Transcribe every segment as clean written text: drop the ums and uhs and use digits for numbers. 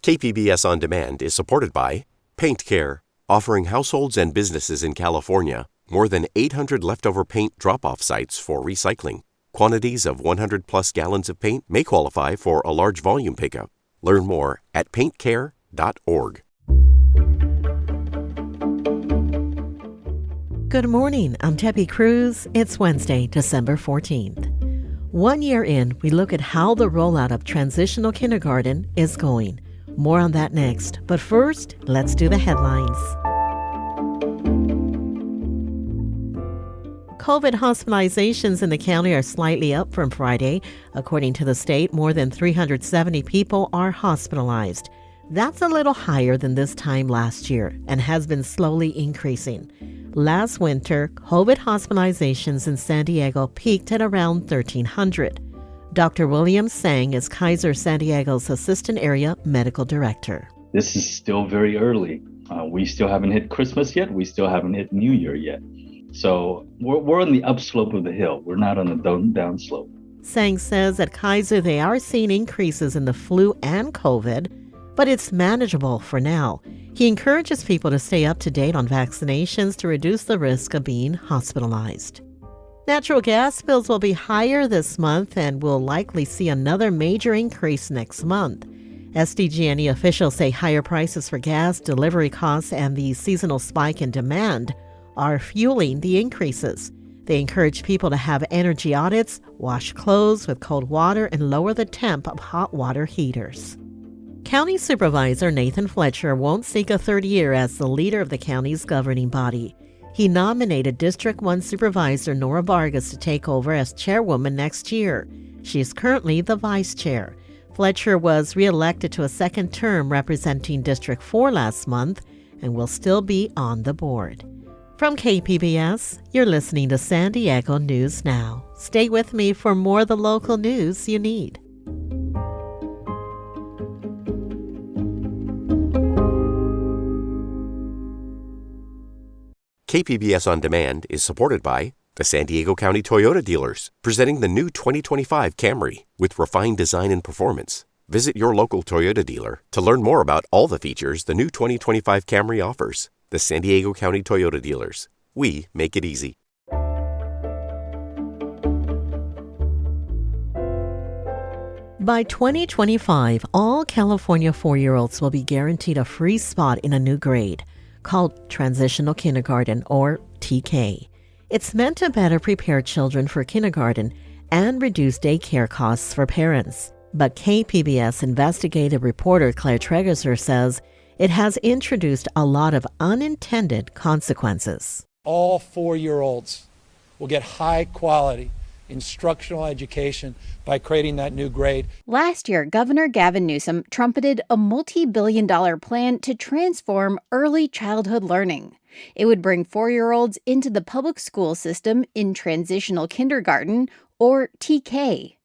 KPBS On Demand is supported by Paint Care, offering households and businesses in California more than 800 leftover paint drop-off sites for recycling. Quantities of 100-plus gallons of paint may qualify for a large volume pickup. Learn more at paintcare.org. Good morning. I'm Debbie Cruz. It's Wednesday, December 14th. 1 year in, we look at how the rollout of Transitional Kindergarten is going. More on that next. But first, let's do the headlines. COVID hospitalizations in the county are slightly up from Friday. According to the state, more than 370 people are hospitalized. That's a little higher than this time last year and has been slowly increasing. Last winter, COVID hospitalizations in San Diego peaked at around 1,300. Dr. William Sang is Kaiser San Diego's Assistant Area Medical Director. This is still very early. We still haven't hit Christmas yet. We still haven't hit New Year yet. So we're on the upslope of the hill. We're not on the downslope. Sang says at Kaiser they are seeing increases in the flu and COVID, but it's manageable for now. He encourages people to stay up to date on vaccinations to reduce the risk of being hospitalized. Natural gas bills will be higher this month and will likely see another major increase next month. SDG&E officials say higher prices for gas, delivery costs, and the seasonal spike in demand are fueling the increases. They encourage people to have energy audits, wash clothes with cold water, and lower the temp of hot water heaters. County Supervisor Nathan Fletcher won't seek a third year as the leader of the county's governing body. He nominated District 1 Supervisor Nora Vargas to take over as chairwoman next year. She is currently the vice chair. Fletcher was reelected to a second term representing District 4 last month and will still be on the board. From KPBS, you're listening to San Diego News Now. Stay with me for more of the local news you need. KPBS On Demand is supported by the San Diego County Toyota dealers, presenting the new 2025 Camry with refined design and performance. Visit your local Toyota dealer to learn more about all the features the new 2025 Camry offers. The San Diego County Toyota dealers. We make it easy. By 2025, all California 4-year-olds will be guaranteed a free spot in a new grade called Transitional Kindergarten, or TK. It's meant to better prepare children for kindergarten and reduce daycare costs for parents. But KPBS investigative reporter Claire Tregeser says it has introduced a lot of unintended consequences. All 4-year-olds will get high-quality instructional education by creating that new grade. Last year, Governor Gavin Newsom trumpeted a multi-billion-dollar plan to transform early childhood learning. It would bring 4-year-olds into the public school system in Transitional Kindergarten, or TK.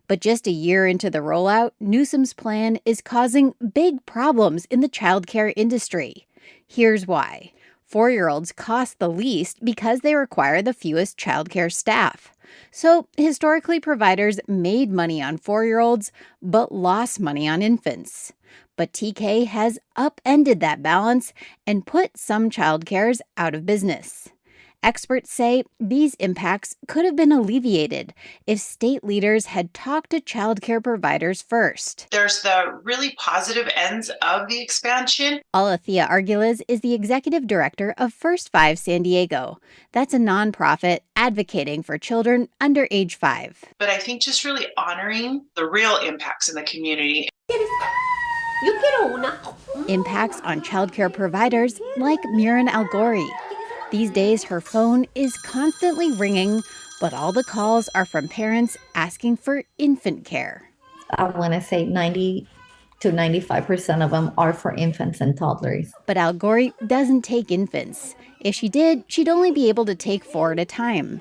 But just a year into the rollout, Newsom's plan is causing big problems in the childcare industry. Here's why. 4-year-olds cost the least because they require the fewest childcare staff. So, historically, providers made money on 4-year-olds, but lost money on infants. But TK has upended that balance and put some childcares out of business. Experts say these impacts could have been alleviated if state leaders had talked to childcare providers first. There's the really positive ends of the expansion. Alethea Argulas is the executive director of First 5 San Diego. That's a nonprofit advocating for children under age 5. But I think just really honoring the real impacts in the community. Impacts on childcare providers like Murin Algori. These days, her phone is constantly ringing, but all the calls are from parents asking for infant care. I want to say 90 to 95% of them are for infants and toddlers. But Algori doesn't take infants. If she did, she'd only be able to take 4 at a time.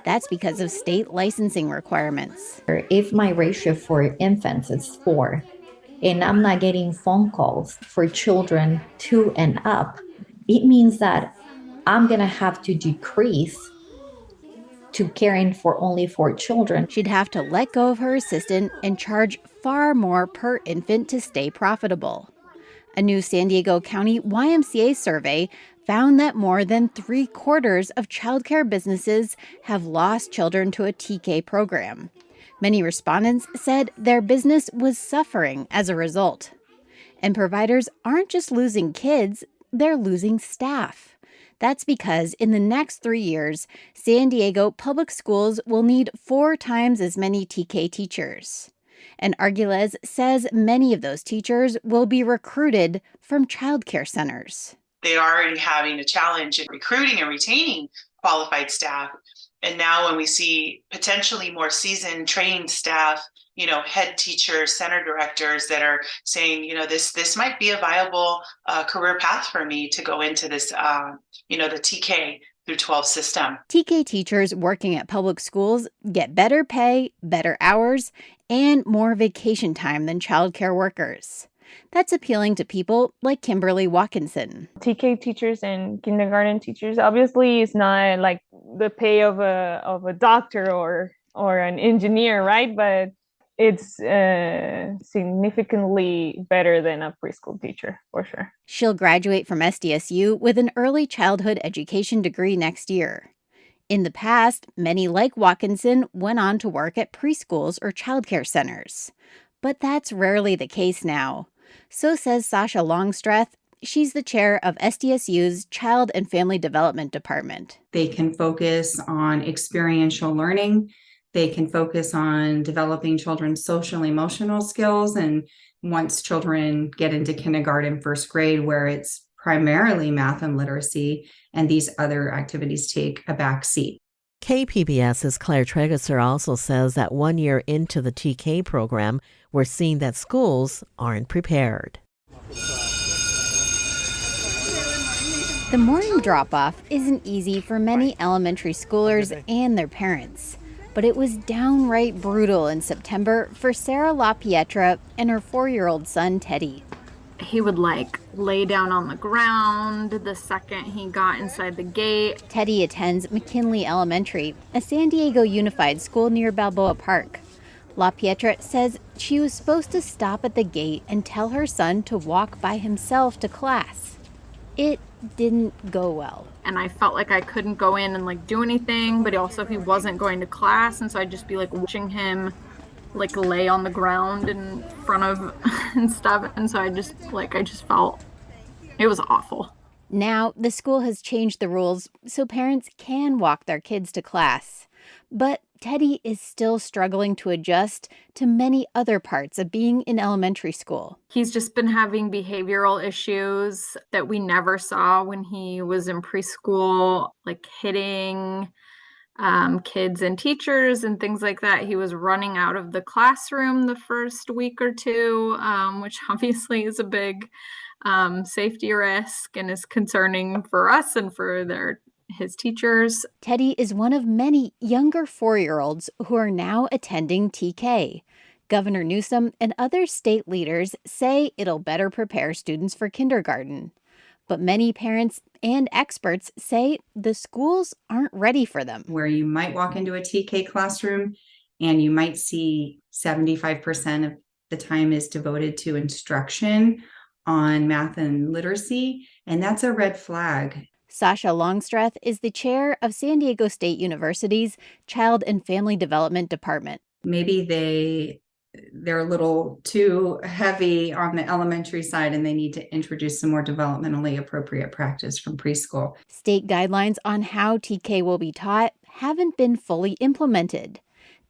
That's because of state licensing requirements. If my ratio for infants is 4, and I'm not getting phone calls for children 2 and up, it means that I'm going to have to decrease to caring for only 4 children. She'd have to let go of her assistant and charge far more per infant to stay profitable. A new San Diego County YMCA survey found that more than 3/4 of childcare businesses have lost children to a TK program. Many respondents said their business was suffering as a result. And providers aren't just losing kids, they're losing staff. That's because in the next 3 years, San Diego public schools will need 4 times as many TK teachers. And Arguelles says many of those teachers will be recruited from childcare centers. They're already having a challenge in recruiting and retaining qualified staff. And now when we see potentially more seasoned, trained staff, head teachers, center directors that are saying, this might be a viable career path for me to go into this, the TK through 12 system. TK teachers working at public schools get better pay, better hours, and more vacation time than childcare workers. That's appealing to people like Kimberly Watkinson. TK teachers and kindergarten teachers, obviously, is not like the pay of a doctor or an engineer, right? But it's significantly better than a preschool teacher, for sure. She'll graduate from SDSU with an early childhood education degree next year. In the past, many like Watkinson went on to work at preschools or childcare centers. But that's rarely the case now. So says Sasha Longstreth. She's the chair of SDSU's Child and Family Development Department. They can focus on experiential learning. They can focus on developing children's social emotional skills. And once children get into kindergarten, first grade, where it's primarily math and literacy, and these other activities take a back seat. KPBS's Claire Tregesser also says that 1 year into the TK program, we're seeing that schools aren't prepared. The morning drop-off isn't easy for many elementary schoolers and their parents. But it was downright brutal in September for Sarah LaPietra and her 4-year-old son, Teddy. He would lay down on the ground the second he got inside the gate. Teddy attends McKinley Elementary, a San Diego unified school near Balboa Park. LaPietra says she was supposed to stop at the gate and tell her son to walk by himself to class. It didn't go well. And I felt like I couldn't go in and do anything, but also he wasn't going to class, and so I'd just be watching him lay on the ground in front of and stuff, and so I just felt it was awful. Now the school has changed the rules so parents can walk their kids to class. But Teddy is still struggling to adjust to many other parts of being in elementary school. He's just been having behavioral issues that we never saw when he was in preschool, like hitting kids and teachers and things like that. He was running out of the classroom the first week or two, which obviously is a big safety risk and is concerning for us and for his teachers. Teddy is one of many younger 4-year-olds who are now attending TK. Governor Newsom and other state leaders say it'll better prepare students for kindergarten. But many parents and experts say the schools aren't ready for them. Where you might walk into a TK classroom and you might see 75% of the time is devoted to instruction on math and literacy, and that's a red flag. Sasha Longstreth is the chair of San Diego State University's Child and Family Development Department. Maybe they're a little too heavy on the elementary side and they need to introduce some more developmentally appropriate practice from preschool. State guidelines on how TK will be taught haven't been fully implemented.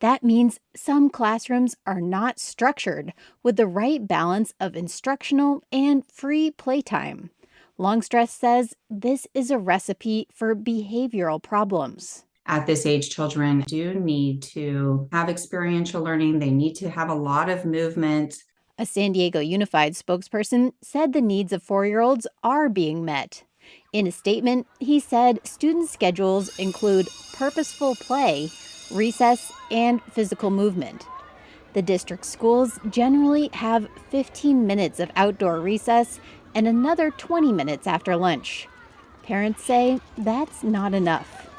That means some classrooms are not structured with the right balance of instructional and free playtime. Longstreth says this is a recipe for behavioral problems. At this age, children do need to have experiential learning. They need to have a lot of movement. A San Diego Unified spokesperson said the needs of 4-year-olds are being met. In a statement, he said student schedules include purposeful play, recess, and physical movement. The district schools generally have 15 minutes of outdoor recess and another 20 minutes after lunch. Parents say that's not enough.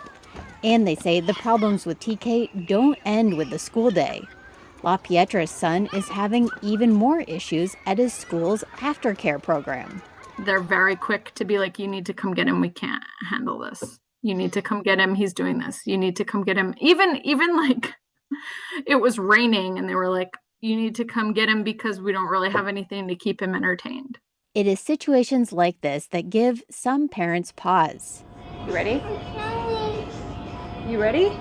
And they say the problems with TK don't end with the school day. LaPietra's son is having even more issues at his school's aftercare program. They're very quick to be like, you need to come get him. We can't handle this. You need to come get him. He's doing this. You need to come get him. Even like it was raining and they were like, you need to come get him because we don't really have anything to keep him entertained. It is situations like this that give some parents pause. You ready? You ready?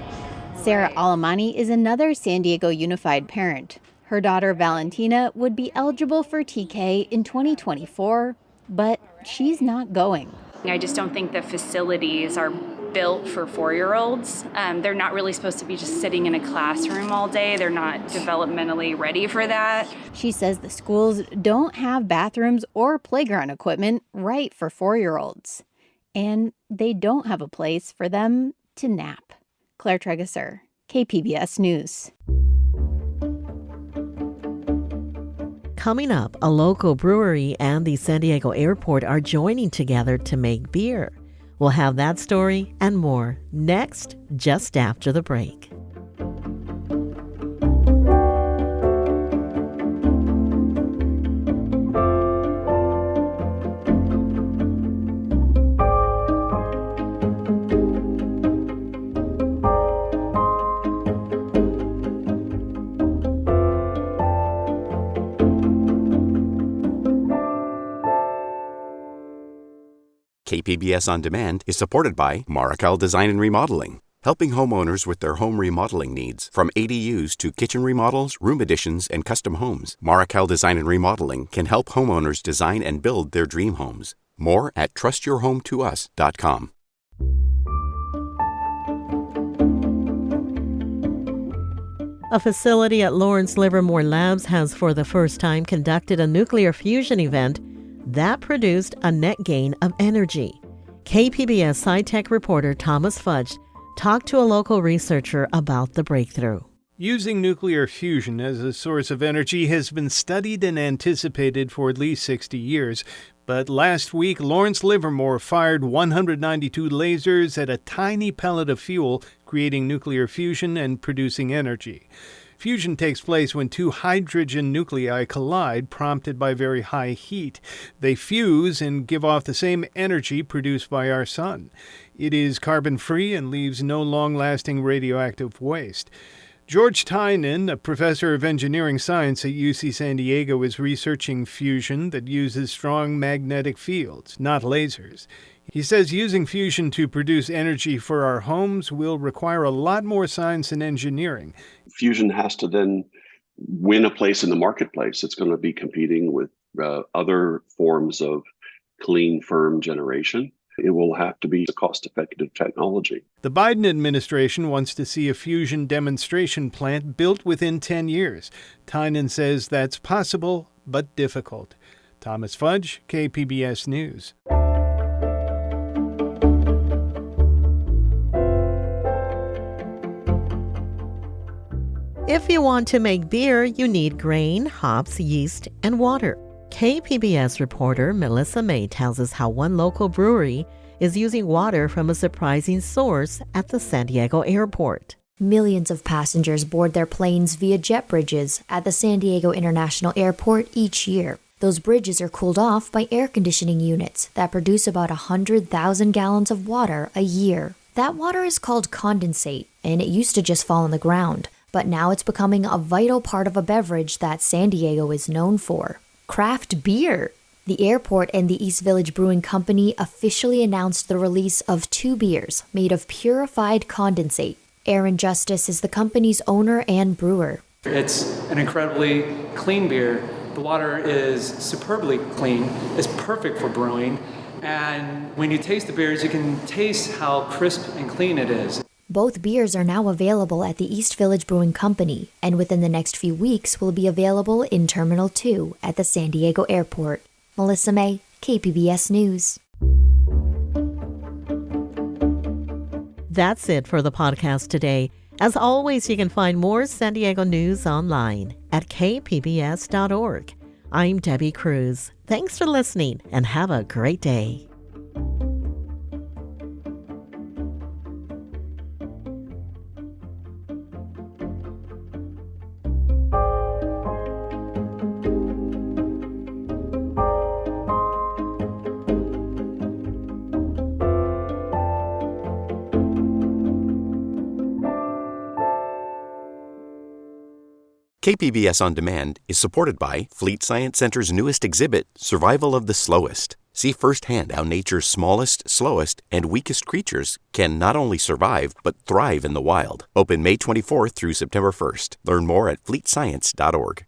Sarah Alamani is another San Diego Unified parent. Her daughter Valentina would be eligible for TK in 2024, but she's not going. I just don't think the facilities are built for 4-year-olds. They're not really supposed to be just sitting in a classroom all day. They're not developmentally ready for that. She says the schools don't have bathrooms or playground equipment right for 4-year-olds. And they don't have a place for them to nap. Claire Tregesser, KPBS News. Coming up, a local brewery and the San Diego airport are joining together to make beer. We'll have that story and more next, just after the break. KPBS On Demand is supported by Marrocale Design and Remodeling, helping homeowners with their home remodeling needs. From ADUs to kitchen remodels, room additions, and custom homes, Marrocale Design and Remodeling can help homeowners design and build their dream homes. More at trustyourhometous.com. A facility at Lawrence Livermore Labs has for the first time conducted a nuclear fusion event that produced a net gain of energy. KPBS SciTech reporter Thomas Fudge talked to a local researcher about the breakthrough. Using nuclear fusion as a source of energy has been studied and anticipated for at least 60 years. But last week, Lawrence Livermore fired 192 lasers at a tiny pellet of fuel, creating nuclear fusion and producing energy. Fusion takes place when two hydrogen nuclei collide, prompted by very high heat. They fuse and give off the same energy produced by our sun. It is carbon-free and leaves no long-lasting radioactive waste. George Tynan, a professor of engineering science at UC San Diego, is researching fusion that uses strong magnetic fields, not lasers. He says using fusion to produce energy for our homes will require a lot more science and engineering. Fusion has to then win a place in the marketplace. It's going to be competing with other forms of clean, firm generation. It will have to be a cost-effective technology. The Biden administration wants to see a fusion demonstration plant built within 10 years. Tynan says that's possible, but difficult. Thomas Fudge, KPBS News. If you want to make beer, you need grain, hops, yeast, and water. KPBS reporter Melissa May tells us how one local brewery is using water from a surprising source at the San Diego airport. Millions of passengers board their planes via jet bridges at the San Diego International Airport each year. Those bridges are cooled off by air conditioning units that produce about 100,000 gallons of water a year. That water is called condensate, and it used to just fall on the ground. But now it's becoming a vital part of a beverage that San Diego is known for: craft beer. The airport and the East Village Brewing Company officially announced the release of 2 beers made of purified condensate. Aaron Justice is the company's owner and brewer. It's an incredibly clean beer. The water is superbly clean. It's perfect for brewing. And when you taste the beers, you can taste how crisp and clean it is. Both beers are now available at the East Village Brewing Company, and within the next few weeks will be available in Terminal 2 at the San Diego Airport. Melissa May, KPBS News. That's it for the podcast today. As always, you can find more San Diego news online at kpbs.org. I'm Debbie Cruz. Thanks for listening and have a great day. KPBS On Demand is supported by Fleet Science Center's newest exhibit, Survival of the Slowest. See firsthand how nature's smallest, slowest, and weakest creatures can not only survive, but thrive in the wild. Open May 24th through September 1st. Learn more at fleetscience.org.